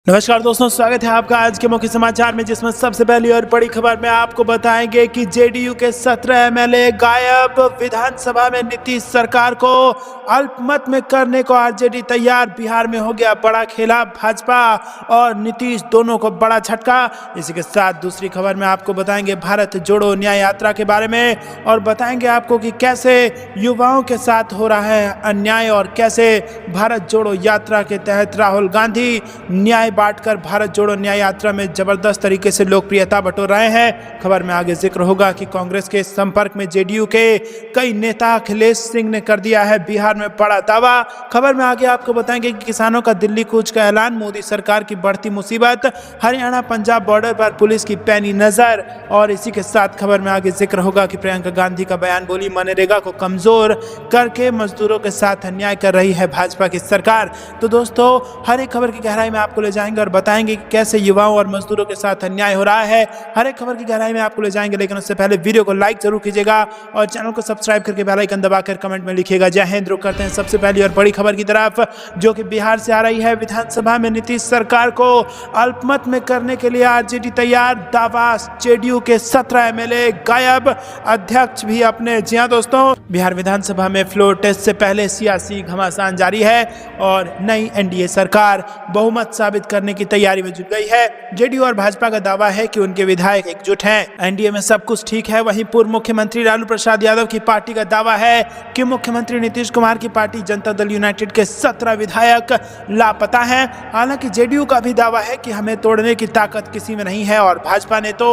नमस्कार दोस्तों, स्वागत है आपका आज के मुख्य समाचार में, जिसमें सबसे पहली और बड़ी खबर में आपको बताएंगे कि जेडीयू के 17 एमएलए गायब। विधानसभा में नीतीश सरकार को अल्पमत में करने को आरजेडी तैयार। बिहार में हो गया बड़ा खेला, भाजपा और नीतीश दोनों को बड़ा झटका। इसी के साथ दूसरी खबर में आपको बताएंगे भारत जोड़ो न्याय यात्रा के बारे में, और बताएंगे आपको कि कैसे युवाओं के साथ हो रहा है अन्याय और कैसे भारत जोड़ो यात्रा के तहत राहुल गांधी न्याय बांटकर भारत जोड़ो न्याय यात्रा में जबरदस्त तरीके से लोकप्रियता बटोर रहे हैं। खबर में आगे जिक्र होगा कि कांग्रेस के संपर्क में जेडीयू के कई नेता अखिलेश सिंह ने कर दिया है बिहार में बड़ा दावा। खबर में आगे आपको बताएंगे कि किसानों का दिल्ली कूच का ऐलान, मोदी सरकार की बढ़ती मुसीबत, हरियाणा पंजाब बॉर्डर पर पुलिस की पैनी नजर। और इसी के साथ खबर में आगे जिक्र होगा कि प्रियंका गांधी का बयान, बोली मनरेगा को कमजोर करके मजदूरों के साथ अन्याय कर रही है भाजपा की सरकार। तो दोस्तों, हर एक खबर की गहराई में आपको ले जाएंगे और बताएंगे कि कैसे युवाओं और मजदूरों के साथ अन्याय हो रहा है। हर एक खबर की गहराई में आपको ले जाएंगे, लेकिन उससे पहले वीडियो को लाइक जरूर कीजिएगा और चैनल को सब्सक्राइब करके बेल आइकन दबाकर कमेंट में लिखिएगा जय हिंद। रुक करते हैं सबसे पहली और बड़ी खबर की तरफ, जो कि बिहार से आ रही है। विधानसभा में नीतीश सरकार को अल्पमत में करने के लिए आरजेडी तैयार। दावा, जेडीयू के 17 एमएलए गायब, अध्यक्ष भी अपने। जी हां दोस्तों, बिहार विधानसभा में फ्लोर टेस्ट से पहले सियासी घमासान जारी है और नई एनडीए सरकार बहुमत साबित करने की तैयारी में जुट गई है। जेडीयू और भाजपा का दावा है कि उनके विधायक एकजुट हैं, एनडीए में सब कुछ ठीक है। वहीं पूर्व मुख्यमंत्री लालू प्रसाद यादव की पार्टी का दावा है कि मुख्यमंत्री नीतीश कुमार की पार्टी जनता दल यूनाइटेड के 17 विधायक लापता हैं। हालांकि जेडीयू का भी दावा है कि हमें तोड़ने की ताकत किसी में नहीं है, और भाजपा ने तो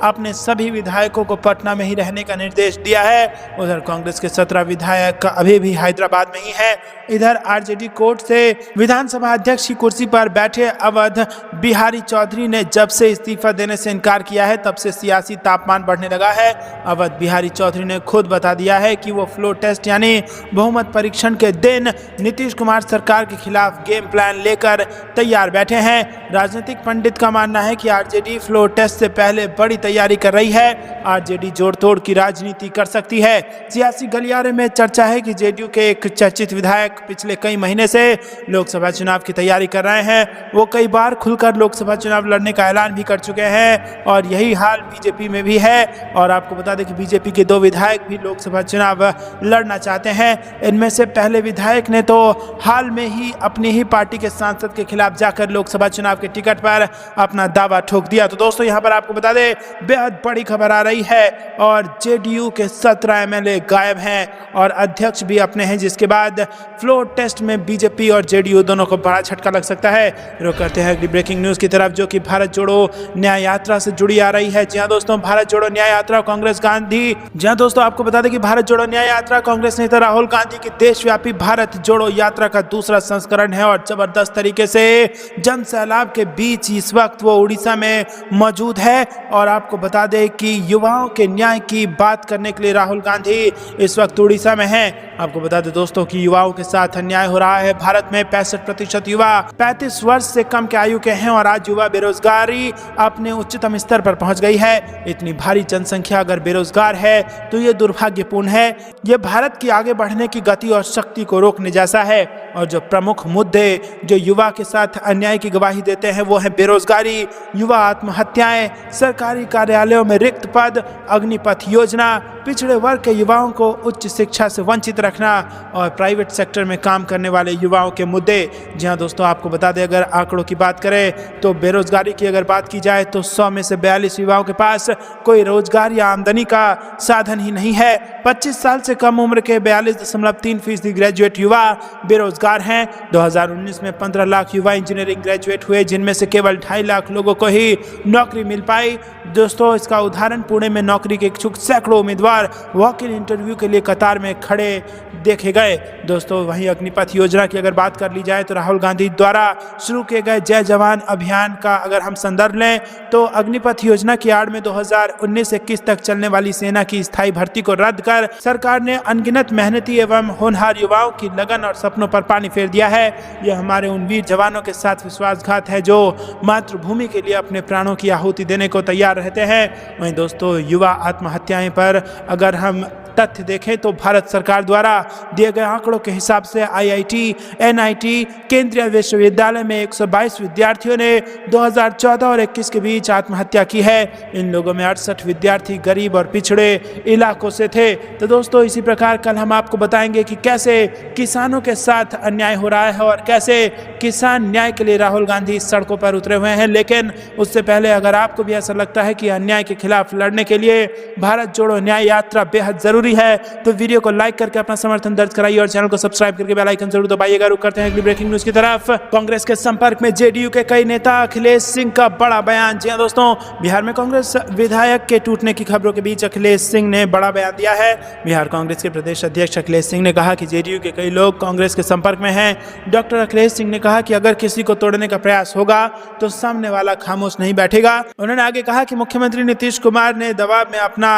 अपने सभी विधायकों को पटना में ही रहने का निर्देश दिया है। उधर कांग्रेस के 17 विधायक अभी भी हैदराबाद में ही है। इधर आरजेडी कोर्ट से विधानसभा अध्यक्ष की कुर्सी पर बैठे अवध बिहारी चौधरी ने जब से इस्तीफा देने से इनकार किया है, तब से सियासी तापमान बढ़ने लगा है। अवध बिहारी चौधरी ने खुद बता दिया है कि वो फ्लोर टेस्ट यानी बहुमत परीक्षण के दिन नीतीश कुमार सरकार के खिलाफ गेम प्लान लेकर तैयार बैठे हैं। राजनीतिक पंडित का मानना है कि आरजेडी फ्लोर टेस्ट से पहले बड़ी तैयारी कर रही है। आरजेडी जोड़ तोड़ की राजनीति कर सकती है। सियासी गलियारे में चर्चा है कि जेडीयू के एक चर्चित विधायक पिछले कई महीने से लोकसभा चुनाव की तैयारी कर रहे हैं। वो कई बार खुलकर लोकसभा चुनाव लड़ने का ऐलान भी कर चुके हैं, और यही हाल बीजेपी में भी है। और आपको बता दें कि बीजेपी के 2 विधायक भी लोकसभा चुनाव लड़ना चाहते हैं। इनमें से पहले विधायक ने तो हाल में ही अपनी ही पार्टी के सांसद के खिलाफ जाकर लोकसभा चुनाव के टिकट पर अपना दावा ठोक दिया। तो दोस्तों, यहाँ पर आपको बता दें, बेहद बड़ी खबर आ रही है और जेडीयू के 17 एमएलए गायब हैं और अध्यक्ष भी अपने हैं, जिसके बाद फ्लोर टेस्ट में बीजेपी और जेडीयू दोनों को बड़ा झटका लग सकता है। रुक करते हैं अगली ब्रेकिंग न्यूज की तरफ, जो कि भारत जोड़ो न्याय यात्रा से जुड़ी आ रही है। जी हां दोस्तों, भारत जोड़ो न्याय यात्रा कांग्रेस गांधी। जी हां दोस्तों, आपको बता दें कि भारत जोड़ो न्याय यात्रा कांग्रेस नेता राहुल गांधी की देशव्यापी भारत जोड़ो यात्रा का दूसरा संस्करण है और जबरदस्त तरीके से जन सैलाब के बीच इस वक्त वो उड़ीसा में मौजूद है। और आपको बता दें कि युवाओं के न्याय की बात करने के लिए राहुल गांधी इस वक्त उड़ीसा में है। आपको बता दें दोस्तों कि युवाओं के साथ अन्याय हो रहा है। भारत में 65% युवा 35 वर्ष से कम के आयु के हैं और आज युवा बेरोजगारी अपने उच्चतम स्तर पर पहुंच गई है। इतनी भारी जनसंख्या अगर बेरोजगार है तो ये दुर्भाग्यपूर्ण है। ये भारत की आगे बढ़ने की गति और शक्ति को रोकने जैसा है। और जो प्रमुख मुद्दे जो युवा के साथ अन्याय की गवाही देते हैं वो है बेरोजगारी, युवा आत्महत्याएं, सरकारी कार्यालयों में रिक्त पद, अग्निपथ योजना, पिछड़े वर्ग के युवाओं को उच्च शिक्षा से वंचित रखना और प्राइवेट सेक्टर में काम करने वाले युवाओं के मुद्दे। जी हाँ दोस्तों, आपको बता दें, अगर आंकड़ों की बात करें तो बेरोजगारी की अगर बात की जाए तो 100 में से 42 युवाओं के पास कोई रोजगार या आमदनी का साधन ही नहीं है। 25 साल से कम उम्र के 42.3% ग्रेजुएट युवा बेरोजगार हैं। 2019 में 15 लाख युवा इंजीनियरिंग ग्रेजुएट हुए, जिनमें से केवल 2.5 लाख लोगों को ही नौकरी मिल पाई। दोस्तों, इसका उदाहरण पुणे में नौकरी के इच्छुक सैकड़ों उम्मीदवार वॉक इन इंटरव्यू के लिए कतार में खड़े देखे गए। दोस्तों, वहीं अग्निपथ योजना की अगर बात कर ली जाए तो राहुल गांधी द्वारा शुरू किए गए जय जवान अभियान का अगर हम संदर्भ लें तो अग्निपथ योजना की आड़ में 2019-21 तक चलने वाली सेना की स्थायी भर्ती को रद्द कर सरकार ने अनगिनत मेहनती एवं होनहार युवाओं की लगन और सपनों पर पानी फेर दिया है। यह हमारे उन वीर जवानों के साथ विश्वासघात है जो मातृभूमि के लिए अपने प्राणों की आहुति देने को तैयार रहते हैं। वहीं दोस्तों, युवा आत्महत्याएं पर अगर हम तथ्य देखें तो भारत सरकार द्वारा दिए गए आंकड़ों के हिसाब से IIT, NIT केंद्रीय विश्वविद्यालय में 122 विद्यार्थियों ने 2014 और 21 के बीच आत्महत्या की है। इन लोगों में 68 विद्यार्थी गरीब और पिछड़े इलाकों से थे। तो दोस्तों, इसी प्रकार कल हम आपको बताएंगे कि कैसे किसानों के साथ अन्याय हो रहा है और कैसे किसान न्याय के लिए राहुल गांधी सड़कों पर उतरे हुए हैं। लेकिन उससे पहले अगर आपको भी ऐसा लगता है कि अन्याय के खिलाफ लड़ने के लिए भारत जोड़ो न्याय यात्रा बेहद जरूरी है तो वीडियो को लाइक करके अपना समर्थन दर्ज कराइए और चैनल को सब्सक्राइब करके बेल आइकन जरूर दबाइएगा। रुक करते हैं अगली ब्रेकिंग न्यूज की तरफ। कांग्रेस के संपर्क में जेडीयू के कई नेता, अखिलेश सिंह का बड़ा बयान। जी हां दोस्तों, बिहार में कांग्रेस विधायक के टूटने की खबरों के बीच अखिलेश सिंह ने बड़ा बयान दिया है। बिहार कांग्रेस के प्रदेश अध्यक्ष अखिलेश सिंह ने कहा कि जेडीयू के कई लोग कांग्रेस के संपर्क में हैं। डॉक्टर अखिलेश सिंह ने कहा कि अगर किसी को तोड़ने का प्रयास होगा तो सामने वाला खामोश नहीं बैठेगा। उन्होंने आगे कहा कि मुख्यमंत्री नीतीश कुमार ने दबाव में अपना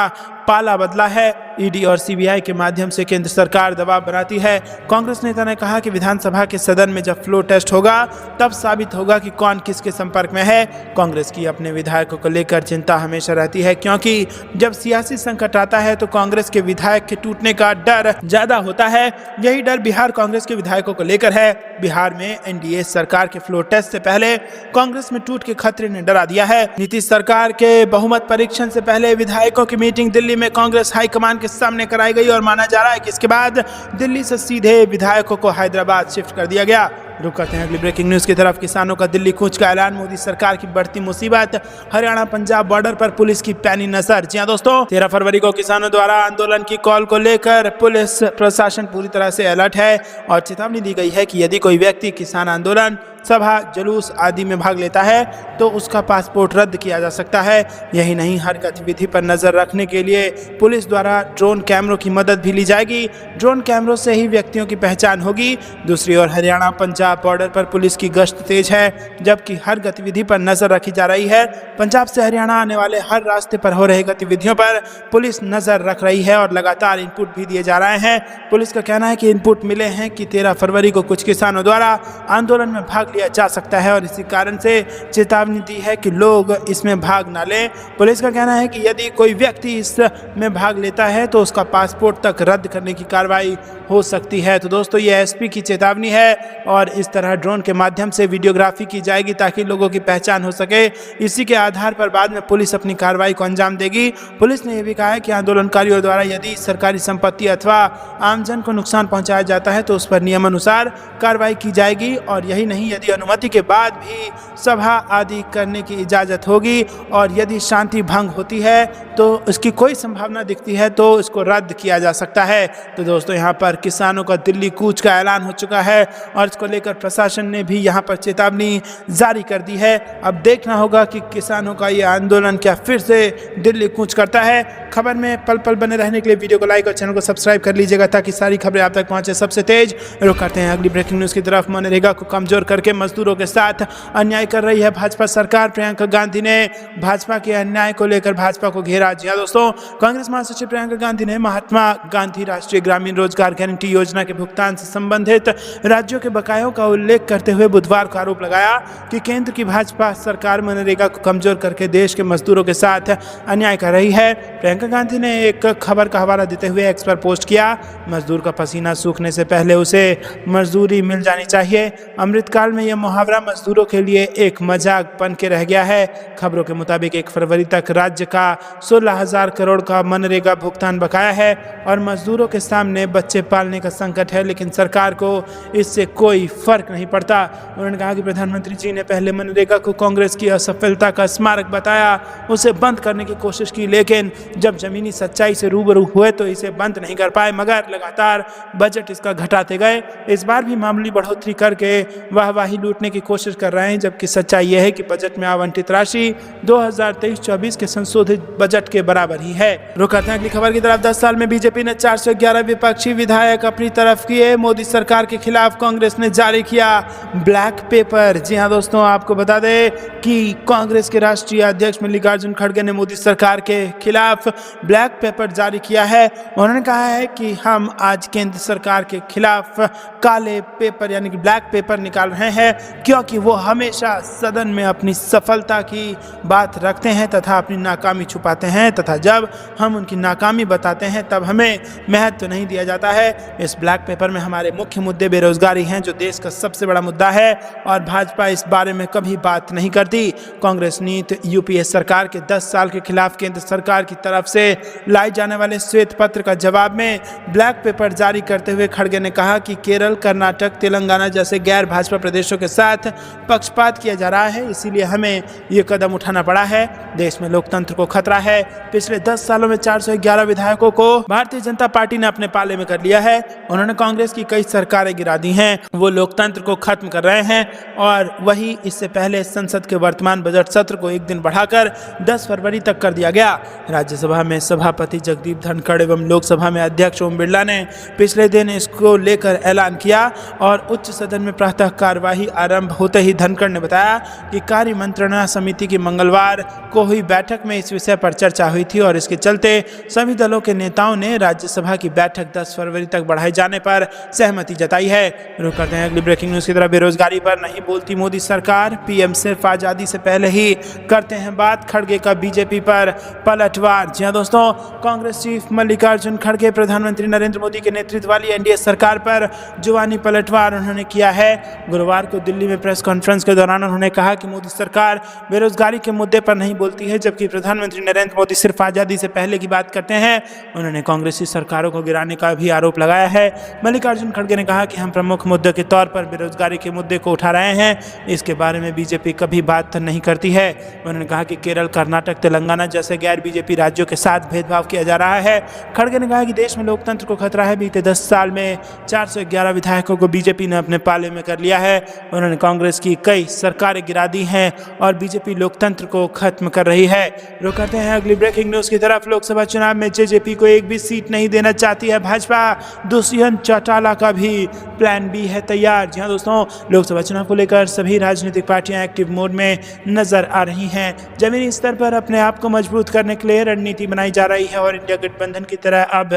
पाला बदला है। ईडी और सीबीआई के माध्यम से केंद्र सरकार दबाव बनाती है। कांग्रेस नेता ने कहा कि विधानसभा के सदन में जब फ्लो टेस्ट होगा तब साबित होगा कि कौन किसके संपर्क में है। कांग्रेस की अपने विधायकों को लेकर चिंता हमेशा रहती है, क्योंकि जब सियासी संकट आता है तो कांग्रेस के विधायक के टूटने का डर ज्यादा होता है। यही डर बिहार कांग्रेस के विधायकों को लेकर है। बिहार में एनडीए सरकार के फ्लो टेस्ट से पहले कांग्रेस में टूट के खतरे ने डरा दिया है। नीतीश सरकार के बहुमत परीक्षण से पहले विधायकों की मीटिंग दिल्ली में कांग्रेस हाईकमान के सामने कराई गई और माना जा रहा है कि इसके बाद दिल्ली से सीधे विधायकों को हैदराबाद शिफ्ट कर दिया गया। रुक करते हैं अगली ब्रेकिंग न्यूज की तरफ। किसानों का दिल्ली कूच का ऐलान, मोदी सरकार की बढ़ती मुसीबत, हरियाणा पंजाब बॉर्डर पर पुलिस की पैनी नजर। जी हां दोस्तों, 13 फरवरी को किसानों द्वारा आंदोलन की कॉल को लेकर पुलिस प्रशासन पूरी तरह से अलर्ट है और चेतावनी दी गई है कि यदि कोई व्यक्ति किसान आंदोलन, सभा, जुलूस आदि में भाग लेता है तो उसका पासपोर्ट रद्द किया जा सकता है। यही नहीं, हर गतिविधि पर नजर रखने के लिए पुलिस द्वारा ड्रोन कैमरों की मदद भी ली जाएगी। ड्रोन कैमरों से ही व्यक्तियों की पहचान होगी। दूसरी ओर हरियाणा पंजाब बॉर्डर पर पुलिस की गश्त तेज है, जबकि हर गतिविधि पर नजर रखी जा रही है। पंजाब से हरियाणा आने वाले हर रास्ते पर हो रही गतिविधियों पर पुलिस नजर रख रही है और लगातार इनपुट भी दिए जा रहे हैं। पुलिस का कहना है कि इनपुट मिले हैं कि 13 फरवरी को कुछ किसानों द्वारा आंदोलन में भाग लिया जा सकता है और इसी कारण से चेतावनी दी है कि लोग इसमें भाग ना लें। पुलिस का कहना है कि यदि कोई व्यक्ति इसमें भाग लेता है तो उसका पासपोर्ट तक रद्द करने की कार्रवाई हो सकती है। तो दोस्तों, ये एसपी की चेतावनी है और इस तरह ड्रोन के माध्यम से वीडियोग्राफी की जाएगी ताकि लोगों की पहचान हो सके। इसी के आधार पर बाद में पुलिस अपनी कार्रवाई को अंजाम देगी। पुलिस ने यह भी कहा है कि आंदोलनकारियों द्वारा यदि सरकारी संपत्ति अथवा आमजन को नुकसान पहुंचाया जाता है तो उस पर नियमानुसार कार्रवाई की जाएगी। और यही नहीं, यदि अनुमति के बाद भी सभा आदि करने की इजाजत होगी और यदि शांति भंग होती है तो उसकी कोई संभावना दिखती है तो इसको रद्द किया जा सकता है। तो दोस्तों, यहाँ पर किसानों का दिल्ली कूच का ऐलान हो चुका है और इसको लेकर प्रशासन ने भी यहाँ पर चेतावनी जारी कर दी है। अब देखना होगा कि किसानों का ये आंदोलन क्या फिर से दिल्ली कूच करता है। खबर में पल पल बने रहने के लिए वीडियो को लाइक और चैनल को सब्सक्राइब कर लीजिएगा ताकि सारी खबरें आप तक पहुंचे सबसे तेज। रुक करते हैं अगली ब्रेकिंग न्यूज की तरफ। मनरेगा को कमजोर करके मजदूरों के साथ अन्याय कर रही है भाजपा सरकार। प्रियंका गांधी ने भाजपा के अन्याय को लेकर भाजपा को घेरा। जी हां दोस्तों, कांग्रेस महासचिव प्रियंका गांधी ने महात्मा गांधी राष्ट्रीय ग्रामीण रोजगार गारंटी योजना के भुगतान से संबंधित राज्यों के बकायों का उल्लेख करते हुए बुधवार को आरोप लगाया कि केंद्र की भाजपा सरकार मनरेगा को कमजोर करके देश के मजदूरों के साथ अन्याय कर रही है। प्रियंका गांधी ने एक खबर का हवाला देते हुए एक्स पर पोस्ट किया, मजदूर का पसीना सूखने से पहले उसे मजदूरी मिल जानी चाहिए। अमृतकाल में यह मुहावरा मजदूरों के लिए एक मजाक बन के रह गया है। खबरों के मुताबिक 1 फरवरी तक राज्य का 16,000 करोड़ का मनरेगा भुगतान बकाया है और मजदूरों के सामने बच्चे पालने का संकट है, लेकिन सरकार को इससे कोई फर्क नहीं पड़ता। उन्होंने कहा कि प्रधानमंत्री जी ने पहले मनरेगा को कांग्रेस की असफलता का स्मारक बताया, उसे बंद करने की कोशिश की, लेकिन जब जमीनी सच्चाई से रूबरू हुए तो इसे बंद नहीं कर पाए, मगर लगातार बजट इसका घटाते गए। इस बार भी मामूली बढ़ोतरी करके वाहवाही लूटने की कोशिश कर रहे हैं, जबकि सच्चाई यह है कि बजट में आवंटित राशि 2023-24 के संशोधित बजट के बराबर ही है। रुक करते हैं अगली खबर की तरफ। 10 साल में बीजेपी ने 411 विपक्षी विधायक अपनी तरफ किए। मोदी सरकार के खिलाफ कांग्रेस ने जारी किया ब्लैक पेपर। जी हां दोस्तों, आपको बता दें कि कांग्रेस के राष्ट्रीय अध्यक्ष मल्लिकार्जुन खड़गे ने मोदी सरकार के खिलाफ ब्लैक पेपर जारी किया है। उन्होंने कहा है कि हम आज केंद्र सरकार के खिलाफ काले पेपर यानी कि ब्लैक पेपर निकाल रहे हैं, क्योंकि वो हमेशा सदन में अपनी सफलता की बात रखते हैं तथा अपनी नाकामी छुपाते हैं तथा जब हम उनकी नाकामी बताते हैं तब हमें महत्व नहीं दिया जाता है। इस ब्लैक पेपर में हमारे मुख्य मुद्दे बेरोजगारी हैं, जो देश का सबसे बड़ा मुद्दा है और भाजपा इस बारे में कभी बात नहीं करती। कांग्रेस नीति यूपीए सरकार के 10 साल के खिलाफ केंद्र सरकार की तरफ से लाए जाने वाले श्वेत पत्र का जवाब में ब्लैक पेपर जारी करते हुए खड़गे ने कहा कि केरल, कर्नाटक, तेलंगाना जैसे गैर भाजपा प्रदेशों के साथ पक्षपात किया जा रहा है, इसीलिए हमें ये कदम उठाना पड़ा है। देश में लोकतंत्र को खतरा है। पिछले 10 सालों में 411 विधायकों को भारतीय जनता पार्टी ने अपने पाले में कर लिया है। उन्होंने कांग्रेस की कई सरकारें गिरा दी हैं। वो लोकतंत्र को खत्म कर रहे हैं और वही इससे पहले संसद के वर्तमान बजट सत्र को एक दिन बढ़ाकर 10 फरवरी तक कर दिया गया। राज्यसभा में सभापति जगदीप धनखड़ एवं लोकसभा में अध्यक्ष ओम बिरला ने पिछले दिन इसको लेकर ऐलान किया और उच्च सदन में प्रातः कार्यवाही आरंभ होते ही धनखड़ ने बताया कि कार्य मंत्रणा समिति की मंगलवार को हुई बैठक में इस विषय पर चर्चा हुई थी और इसके चलते सभी दलों के नेताओं ने राज्यसभा की बैठक 10 फरवरी तक बढ़ाए जाने पर सहमति जताई है। रुक करते हैं अगली ब्रेकिंग न्यूज की तरफ। बेरोजगारी पर नहीं बोलती मोदी सरकार, पीएम सिर्फ आजादी से पहले ही करते हैं बात, खड़गे का बीजेपी पर पलटवार। जी हां दोस्तों, कांग्रेस चीफ मल्लिकार्जुन खड़गे प्रधानमंत्री नरेंद्र मोदी के नेतृत्व वाली एनडीए सरकार पर जुबानी पलटवार उन्होंने किया है। गुरुवार को दिल्ली में प्रेस कॉन्फ्रेंस के दौरान उन्होंने कहा कि मोदी सरकार बेरोजगारी के मुद्दे पर नहीं बोलती है, जबकि प्रधानमंत्री नरेंद्र मोदी सिर्फ आजादी से पहले की बात करते हैं। उन्होंने कांग्रेसी सरकारों को गिराने का भी आरोप लगाया है। मल्लिकार्जुन खड़गे ने कहा कि हम प्रमुख मुद्दे के तौर पर बेरोजगारी के मुद्दे को उठा रहे हैं, इसके बारे में बीजेपी कभी बात नहीं करती है। उन्होंने कहा कि केरल, कर्नाटक, तेलंगाना जैसे गैर बीजेपी राज्यों के साथ भेदभाव किया जा रहा है। खड़गे ने कहा कि देश में लोकतंत्र को खतरा है। बीते 10 साल में 411 विधायकों को बीजेपी ने अपने पाले में कर लिया है। उन्होंने कांग्रेस की कई सरकारें गिरा दी हैं और बीजेपी लोकतंत्र को खत्म कर रही है। रुक करते हैं अगली ब्रेकिंग न्यूज की तरफ। लोकसभा चुनाव में जेजेपी को एक भी सीट नहीं देना चाहती है भाजपा। दुष्यंत चौटाला का भी प्लान बी है तैयार। जी हां दोस्तों, लोकसभा चुनाव को लेकर सभी राजनीतिक पार्टियां एक्टिव मोड में नजर आ रही हैं। जमीनी स्तर पर अपने आप को मजबूत करने के लिए रणनीति बनाई जा रही है और इंडिया गठबंधन की तरह अब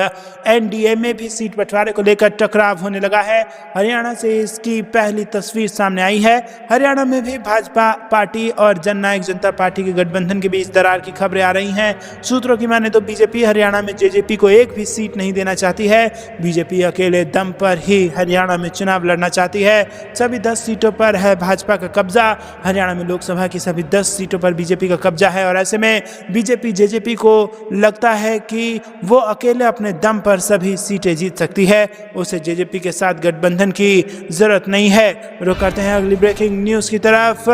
एनडीए में भी सीट बंटवारे को लेकर टकराव होने लगा है। हरियाणा से इसकी पहली तस्वीर सामने आई है। हरियाणा में भी भाजपा पार्टी और जननायक जनता पार्टी के गठबंधन के बीच दरार की खबरें आ रही हैं। सूत्रों की माने तो बीजेपी हरियाणा में जेजेपी को एक भी सीट नहीं देना चाहती है। बीजेपी अकेले दम पर ही हरियाणा में चुनाव लड़ना चाहती है। सभी 10 सीटों पर है भाजपा का कब्जा। हरियाणा में लोकसभा की सभी 10 सीटों पर बीजेपी का कब्जा है और ऐसे में बीजेपी जेजेपी को लगता है कि वो अकेले अपने दम पर सभी सीटें जीत सकती है। उसे जेजेपी के साथ गठबंधन की जरूरत नहीं है। रुक करते हैं अगली ब्रेकिंग न्यूज की तरफ,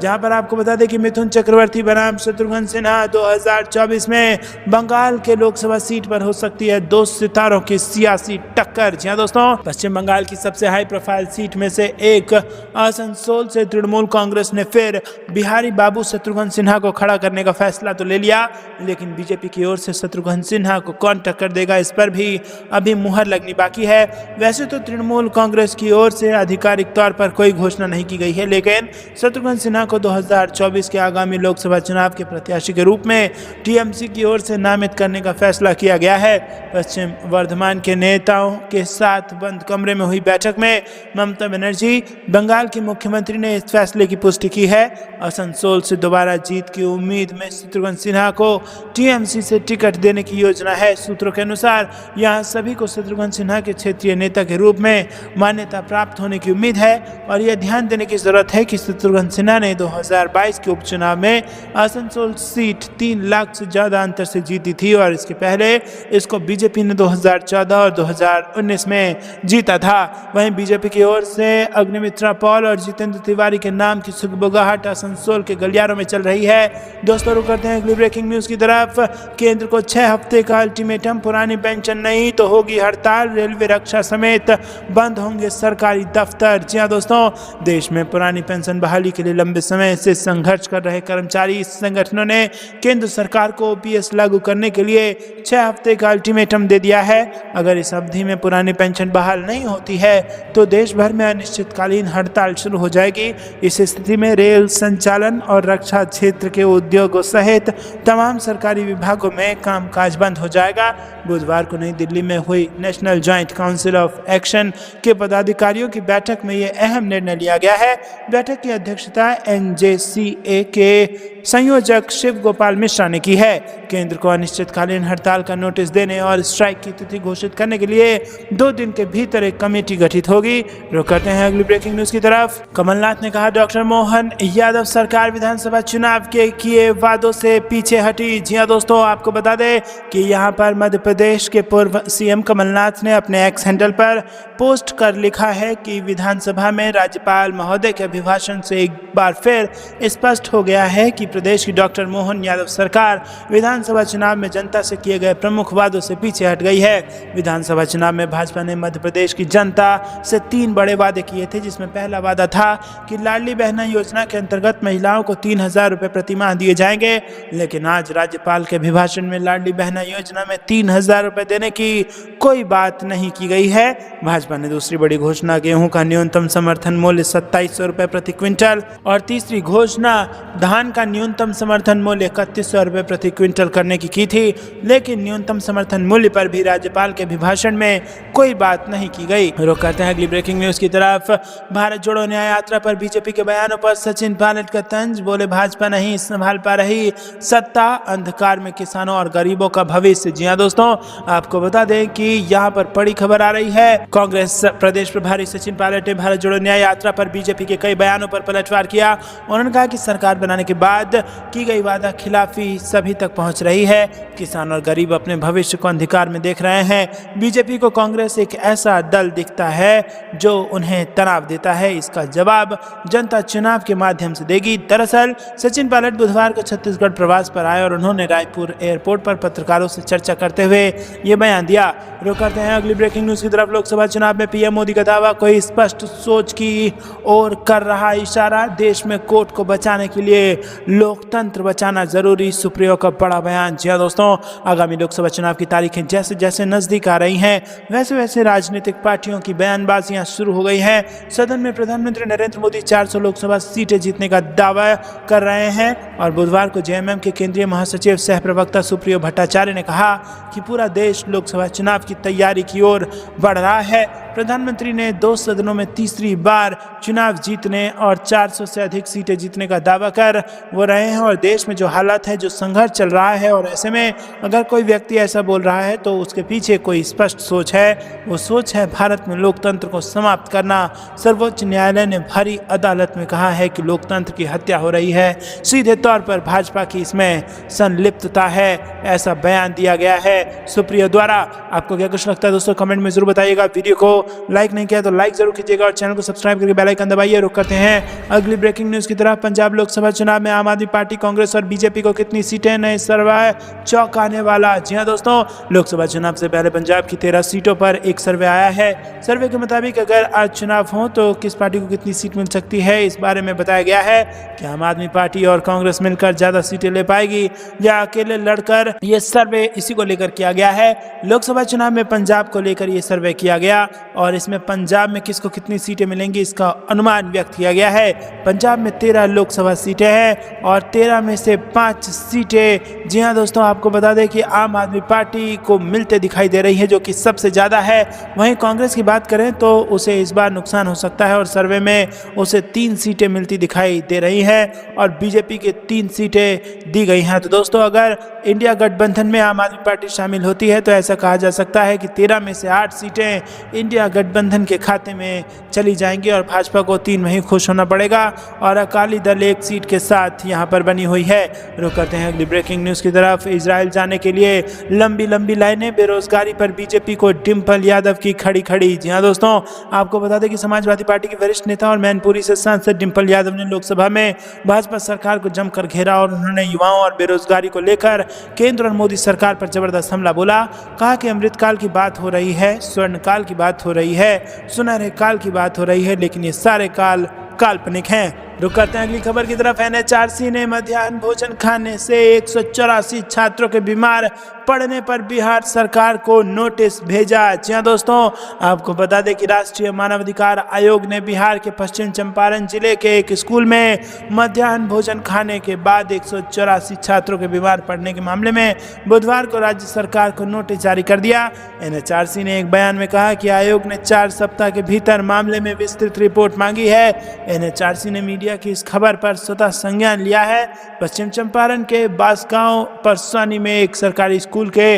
जहां पर आपको बता दें कि मिथुन चक्रवर्ती बनाम शत्रुघ्न सिन्हा 2024 में बंगाल के लोकसभा सीट पर हो सकती है 2 सितारों की सियासी टक्कर। जी हां दोस्तों, पश्चिम बंगाल की सबसे हाई प्रोफाइल सीट में से एक आसनसोल से तृणमूल कांग्रेस ने फिर बिहारी बाबू शत्रुघ्न सिन्हा को खड़ा करने का फैसला तो ले लिया, लेकिन बीजेपी की ओर से शत्रुघ्न सिन्हा को कौन टक्कर देगा इस पर भी अभी मुहर लगनी बाकी है। वैसे तो तृणमूल कांग्रेस की ओर से आधिकारिक तौर पर कोई घोषणा नहीं की गई है, लेकिन शत्रुघ्न सिन्हा को 2024 के आगामी लोकसभा चुनाव के प्रत्याशी के रूप में टीएमसी की ओर से नामित करने का फैसला किया गया है। पश्चिम वर्धमान के नेताओं के साथ बंद कमरे में हुई बैठक में ममता बनर्जी, बंगाल की मुख्यमंत्री, ने इस फैसले की पुष्टि की है। आसनसोल से दोबारा जीत की उम्मीद में शत्रुघ्न सिन्हा को टीएमसी से टिकट देने की योजना है। सूत्रों के अनुसार यहां सभी को शत्रुघ्न सिन्हा के क्षेत्रीय नेता के रूप में मान्यता प्राप्त होने की उम्मीद है और यह ध्यान देने की जरूरत है कि शत्रुघ्न सिन्हा ने 2022 के उपचुनाव में आसनसोल सीट 3 लाख से ज्यादा अंतर से जीती थी और इसके पहले इसको बीजेपी ने 2014 और 2019 में जीता था। वहीं बीजेपी की ओर से अग्निमित्रा पॉल और जितेंद्र तिवारी के नाम की सुगबुगाहट आसनसोल के गलियारों में चल रही है। दोस्तों, रुक करते हैं अगली ब्रेकिंग न्यूज की तरफ। केंद्र को 6 हफ्ते का अल्टीमेटम, पुरानी पेंशन नहीं तो होगी हड़ताल, रेलवे, रक्षा समेत बंद होंगे सरकारी दफ्तर। जी हां दोस्तों, देश में पुरानी पेंशन बहाली के लिए लंबे समय से संघर्ष कर रहे कर्मचारी संगठनों ने केंद्र सरकार को ओपीएस लागू करने के लिए 6 हफ्ते का अल्टीमेटम दे दिया है। अगर इस अवधि में पुरानी पेंशन बहाल नहीं होती है तो देश भर में अनिश्चितकालीन हड़ताल शुरू हो जाएगी। इस स्थिति में रेल संचालन और रक्षा क्षेत्र के उद्योगों सहित तमाम सरकारी विभागों में कामकाज बंद हो जाएगा। बुधवार को नई दिल्ली में हुई national joint council of action के पदाधिकारियों की बैठक में यह अहम निर्णय लिया गया है। बैठक की अध्यक्षता एनजेसीए के संयोजक शिव गोपाल मिश्रा ने की है। केंद्र को अनिश्चितकालीन हड़ताल का नोटिस देने और स्ट्राइक की तिथि घोषित करने के लिए 2 दिन के भीतर एक कमेटी गठित होगी। रुक करते हैं अगली ब्रेकिंग न्यूज की तरफ। कमलनाथ ने कहा डॉक्टर मोहन यादव सरकार विधानसभा चुनाव के किए वादों से पीछे हटी। जी हां दोस्तों, आपको बता दें कि यहां पर मध्य प्रदेश के पूर्व सीएम कमलनाथ ने अपने एक्स हैंडल पर पोस्ट कर लिखा है कि विधानसभा में राज्यपाल महोदय के अभिभाषण से एक बार फिर स्पष्ट हो गया है कि प्रदेश की डॉक्टर मोहन यादव सरकार विधानसभा चुनाव में जनता से किए गए प्रमुख वादों से पीछे हट गई है। विधानसभा चुनाव में भाजपा ने मध्य प्रदेश की जनता से 3 बड़े वादे किए थे, जिसमें पहला वादा था कि लाडली बहना योजना के अंतर्गत महिलाओं को 3,000 रुपये प्रति माह दिए जाएंगे, लेकिन आज राज्यपाल के अभिभाषण में लाडली बहना योजना में 3,000 रुपये देने की कोई बात नहीं की गई है। भाजपा ने दूसरी बड़ी घोषणा गेहूं का न्यूनतम समर्थन मूल्य 2,700 रुपये प्रति क्विंटल और तीसरी घोषणा धान का न्यूनतम समर्थन मूल्य 3,100 रुपये प्रति क्विंटल करने की थी, लेकिन न्यूनतम समर्थन मूल्य पर भी राज्यपाल के अभिभाषण में कोई बात नहीं की गई। रुक करते हैं अगली ब्रेकिंग न्यूज की तरफ। भारत जोड़ो न्याय यात्रा पर बीजेपी के बयानों पर सचिन पायलट का तंज। बोले भाजपा नहीं संभाल पा रही सत्ता, अंधकार में किसानों और गरीबों का भविष्य। जी हां दोस्तों, आपको बता दें कि यहाँ पर बड़ी खबर आ रही है। कांग्रेस प्रदेश प्रभारी सचिन पायलट ने भारत जोड़ो न्याय यात्रा पर बीजेपी के कई बयानों पर पलटवार किया। उन्होंने कहा कि सरकार बनाने के बाद की गई वादा खिलाफी सभी तक पहुंच रही है। किसान और गरीब अपने भविष्य को अंधकार में देख रहे हैं। बीजेपी को कांग्रेस एक ऐसा दल दिखता है जो उन्हें तनाव देता है। इसका जवाब जनता चुनाव के माध्यम से देगी। दरअसल सचिन पायलट बुधवार को छत्तीसगढ़ प्रवास पर आए और उन्होंने रायपुर एयरपोर्ट पर पत्रकारों से चर्चा करते हुए ये बयान दिया। रुक करते हैं अगली ब्रेकिंग न्यूज की तरफ। लोकसभा चुनाव में पीएम मोदी का दावा कोई स्पष्ट सोच की ओर कर रहा इशारा। देश में कोर्ट को बचाने के लिए लोकतंत्र बचाना जरूरी, सुप्रियो का बड़ा बयान। जी हां दोस्तों, आगामी लोकसभा चुनाव की तारीखें जैसे जैसे नजदीक आ रही हैं, वैसे वैसे राजनीतिक पार्टियों की बयानबाजियां शुरू हो गई हैं। सदन में प्रधानमंत्री नरेंद्र मोदी 400 लोकसभा सीटें जीतने का दावा कर रहे हैं और बुधवार को जेएमएम के केंद्रीय महासचिव सह प्रवक्ता सुप्रियो भट्टाचार्य ने कहा कि पूरा देश लोकसभा चुनाव की तैयारी की ओर बढ़ रहा है। प्रधानमंत्री ने 2 सदनों में तीसरी बार चुनाव जीतने और 400 से अधिक सीटें जीतने का दावा कर वो रहे हैं और देश में जो हालात है, जो संघर्ष चल रहा है, और ऐसे में अगर कोई व्यक्ति ऐसा बोल रहा है तो उसके पीछे कोई स्पष्ट सोच है। वो सोच है भारत में लोकतंत्र को समाप्त करना। सर्वोच्च न्यायालय ने भारी अदालत में कहा है कि लोकतंत्र की हत्या हो रही है। सीधे तौर पर भाजपा की इसमें संलिप्तता है, ऐसा बयान दिया गया है सुप्रियो द्वारा। आपको क्या कुछ लगता है दोस्तों, कमेंट में जरूर बताइएगा। वीडियो को लाइक नहीं किया तो लाइक जरूर कीजिएगा और चैनल को सब्सक्राइब करके बेल आइकन दबाइए। रुक करते हैं अगली ब्रेकिंग न्यूज की तरफ। पंजाब लोकसभा चुनाव में आम आदमी पार्टी, कांग्रेस और बीजेपी को कितनी सीटें, नए सर्वे चौंकाने वाला। जी हां दोस्तों, लोकसभा चुनाव से पहले पंजाब की 13 सीटों पर एक सर्वे आया है। सर्वे के मुताबिक अगर आज चुनाव हो तो किस पार्टी को कितनी सीट मिल सकती है, इस बारे में बताया गया है कि आम आदमी पार्टी और कांग्रेस मिलकर ज्यादा सीटें ले पाएगी या अकेले लड़कर। ये सर्वे इसी को लेकर किया गया है। लोकसभा चुनाव में पंजाब को लेकर ये सर्वे किया गया और इसमें पंजाब में किसको कितनी सीटें मिलेंगी इसका अनुमान व्यक्त किया गया है। पंजाब में 13 लोकसभा सीटें हैं और 13 में से 5 सीटें, जी हां दोस्तों, आपको बता दें कि आम आदमी पार्टी को मिलते दिखाई दे रही है, जो कि सबसे ज़्यादा है। वहीं कांग्रेस की बात करें तो उसे इस बार नुकसान हो सकता है और सर्वे में उसे 3 सीटें मिलती दिखाई दे रही हैं और बीजेपी के 3 सीटें दी गई हैं। तो दोस्तों, अगर इंडिया गठबंधन में आम आदमी पार्टी शामिल होती है तो ऐसा कहा जा सकता है कि 13 में से 8 सीटें इंडिया गठबंधन के खाते में चली जाएंगी और भाजपा को 3 में ही खुश होना पड़ेगा और अकाली दल 1 सीट के साथ यहां पर बनी हुई है। रुक करते हैं अगली ब्रेकिंग न्यूज़ की तरफ। इजराइल जाने के लिए लंबी लंबी लाइनें, बेरोजगारी पर बीजेपी को डिम्पल यादव की खड़ी खड़ी। जी हां दोस्तों, आपको बता दें कि समाजवादी पार्टी के वरिष्ठ नेता और मैनपुरी से सांसद डिम्पल यादव ने लोकसभा में भाजपा सरकार को जमकर घेरा और उन्होंने युवाओं और बेरोजगारी को लेकर केंद्र और मोदी सरकार पर जबरदस्त हमला बोला। कहा कि अमृतकाल की बात हो रही है, स्वर्णकाल की बात हो रही है, सुनहरे काल की बात हो रही है, लेकिन ये सारे काल काल्पनिक हैं। रुक करते हैं अगली खबर की तरफ। एनएचआरसी ने मध्याह्न भोजन खाने से 184 छात्रों के बीमार पड़ने पर बिहार सरकार को नोटिस भेजा। जी हां दोस्तों, आपको बता दें कि राष्ट्रीय मानवाधिकार आयोग ने बिहार के पश्चिम चंपारण जिले के एक स्कूल में मध्याह्न भोजन खाने के बाद 184 छात्रों के बीमार पड़ने के मामले में बुधवार को राज्य सरकार को नोटिस जारी कर दिया। एनएचआरसी ने एक बयान में कहा कि आयोग ने 4 सप्ताह के भीतर मामले में विस्तृत रिपोर्ट मांगी है। एनएचआरसी ने मीडिया दिया कि इस खबर पर स्वतः संज्ञान लिया है। पश्चिम चंपारण के बांसगांव परसानी में एक सरकारी स्कूल के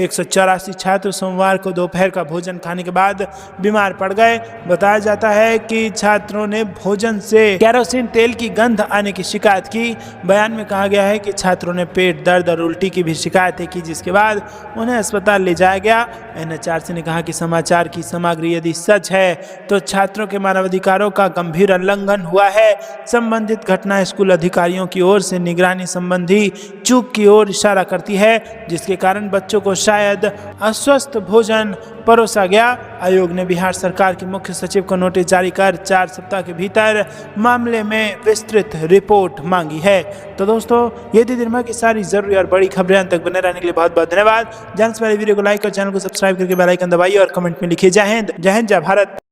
184 छात्र सोमवार को दोपहर का भोजन खाने के बाद बीमार पड़ गए। बताया जाता है कि छात्रों ने भोजन से केरोसिन तेल की गंध आने की शिकायत की। बयान में कहा गया है कि छात्रों ने पेट दर्द और उल्टी की भी शिकायतें की, जिसके बाद उन्हें अस्पताल ले जाया गया। एनएचआरसी ने कहा कि समाचार की सामग्री यदि सच है तो छात्रों के मानवाधिकारों का गंभीर उल्लंघन हुआ है। संबंधित घटना स्कूल अधिकारियों की ओर से निगरानी संबंधी चूक की ओर इशारा करती है, जिसके कारण बच्चों को शायद अस्वस्थ भोजन परोसा गया। आयोग ने बिहार सरकार के मुख्य सचिव को नोटिस जारी कर 4 सप्ताह के भीतर मामले में विस्तृत रिपोर्ट मांगी है। तो दोस्तों, ये थी दिन भर की सारी जरूरी और बड़ी खबरें। अंत तक बने रहने के लिए बहुत बहुत धन्यवाद। जानने से पहले वीडियो को लाइक और चैनल को सब्सक्राइब करके बेल आइकन दबाइए और कमेंट में लिखिए जय हिंद, जय भारत।